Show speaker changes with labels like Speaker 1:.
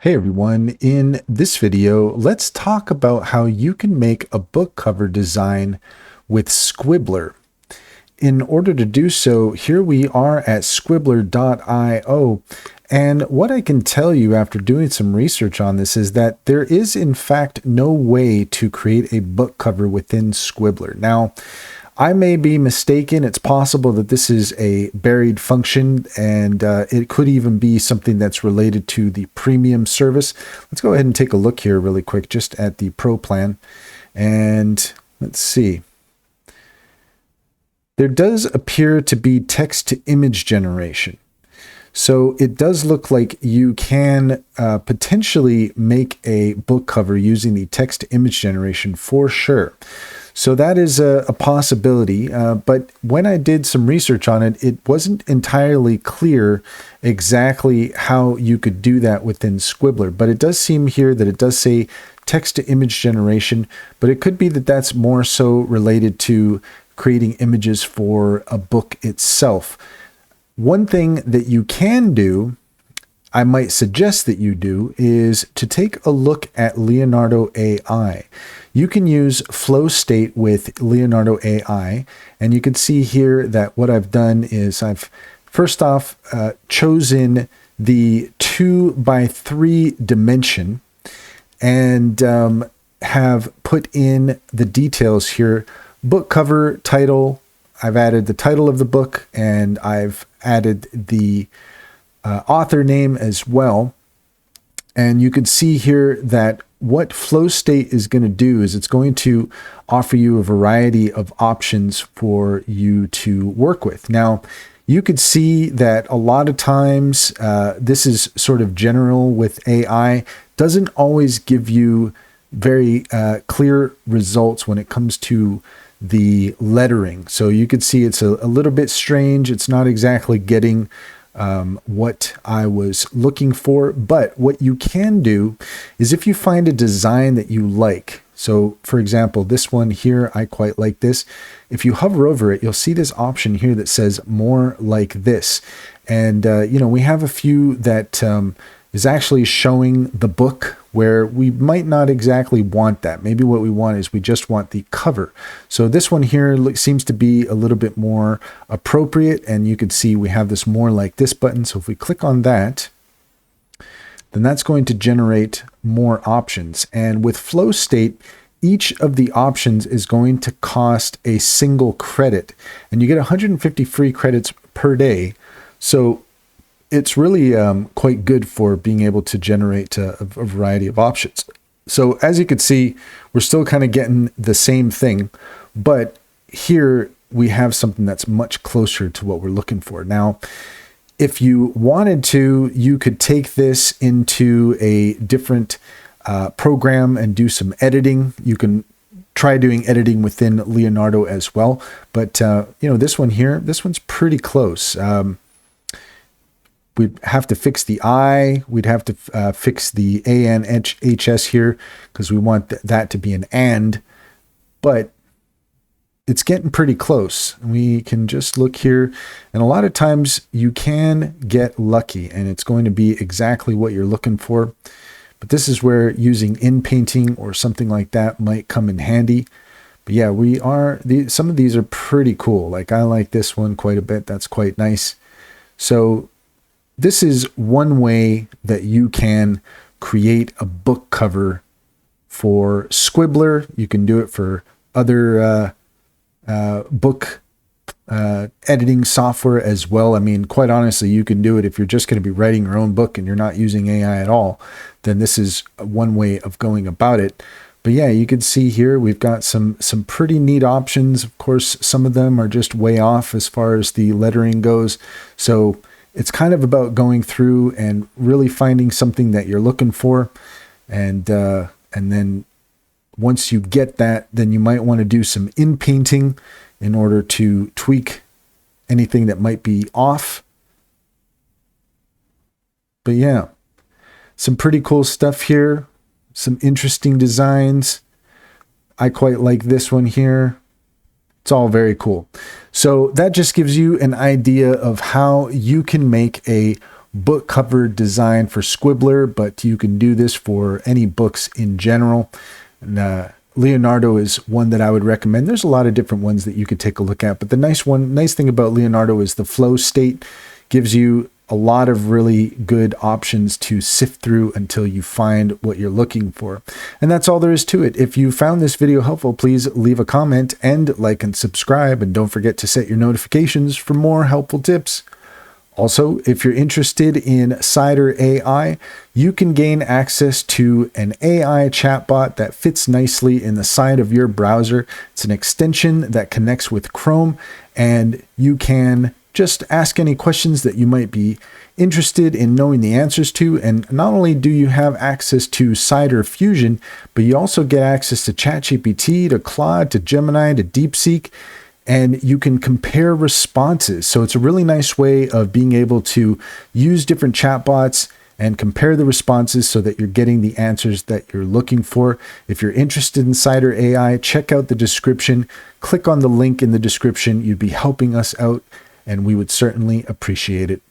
Speaker 1: Hey everyone, in this video, let's talk about how you can make a book cover design with Squibler. In order to do so, here we are at squibler.io, and what I can tell you after doing some research on this is that there is in fact no way to create a book cover within Squibler. Now, I may be mistaken. It's possible that this is a buried function, and it could even be something that's related to the premium service. Let's go ahead and take a look here really quick just at the Pro plan. And let's see. There does appear to be text-to-image generation. So it does look like you can potentially make a book cover using the text-to-image generation for sure. So that is a possibility, but when I did some research on it, it wasn't entirely clear exactly how you could do that within Squibler. But it does seem here that it does say text-to-image generation, but it could be that that's more so related to creating images for a book itself. One thing that you can do, I might suggest that you do, is to take a look at Leonardo AI. You can use flow state with Leonardo AI, and you can see here that what I've done is I've first off chosen the 2x3 dimension and have put in the details here. Book cover, title. I've added the title of the book, and I've added the author name as well. And you can see here that what flow state is going to do is it's going to offer you a variety of options for you to work with. Now, you could see that a lot of times this is sort of general with AI, doesn't always give you very clear results when it comes to the lettering. So you could see it's a little bit strange. It's not exactly getting what I was looking for, but what you can do is if you find a design that you like. So for example, this one here, I quite like this. If you hover over it, you'll see this option here that says more like this. And, we have a few that is actually showing the book where we might not exactly want that. Maybe what we want is we just want the cover. So this one here seems to be a little bit more appropriate, and you can see we have this more like this button. So if we click on that, then that's going to generate more options. And with flow state, each of the options is going to cost a single credit, and you get 150 free credits per day. So it's really quite good for being able to generate a variety of options. So as you can see, we're still kind of getting the same thing, but here we have something that's much closer to what we're looking for. Now, if you wanted to, you could take this into a different program and do some editing. You can try doing editing within Leonardo as well. But, this one here, this one's pretty close. We'd have to fix the I. We'd have to fix the ANHS here because we want that to be an and. But it's getting pretty close. We can just look here. And a lot of times you can get lucky, and it's going to be exactly what you're looking for. But this is where using in-painting or something like that might come in handy. But yeah, some of these are pretty cool. Like I like this one quite a bit. That's quite nice. So this is one way that you can create a book cover for Squibler. You can do it for other book editing software as well. I mean, quite honestly, you can do it if you're just going to be writing your own book and you're not using AI at all. Then this is one way of going about it. But yeah, you can see here we've got some pretty neat options. Of course, some of them are just way off as far as the lettering goes. So it's kind of about going through and really finding something that you're looking for. And then once you get that, then you might want to do some in-painting in order to tweak anything that might be off. But yeah, some pretty cool stuff here. Some interesting designs. I quite like this one here. It's all very cool. So that just gives you an idea of how you can make a book cover design for Squibler, but you can do this for any books in general. And, Leonardo is one that I would recommend. There's a lot of different ones that you could take a look at, but the nice thing about Leonardo is the flow state gives you a lot of really good options to sift through until you find what you're looking for. And that's all there is to it. If you found this video helpful, please leave a comment and like and subscribe, and don't forget to set your notifications for more helpful tips. Also, if you're interested in Cider AI, you can gain access to an AI chatbot that fits nicely in the side of your browser. It's an extension that connects with Chrome, and you can just ask any questions that you might be interested in knowing the answers to. And not only do you have access to Cider Fusion, but you also get access to ChatGPT, to Claude, to Gemini, to DeepSeek, and you can compare responses. So it's a really nice way of being able to use different chatbots and compare the responses so that you're getting the answers that you're looking for. If you're interested in Cider AI, check out the description. Click on the link in the description. You'd be helping us out, and we would certainly appreciate it.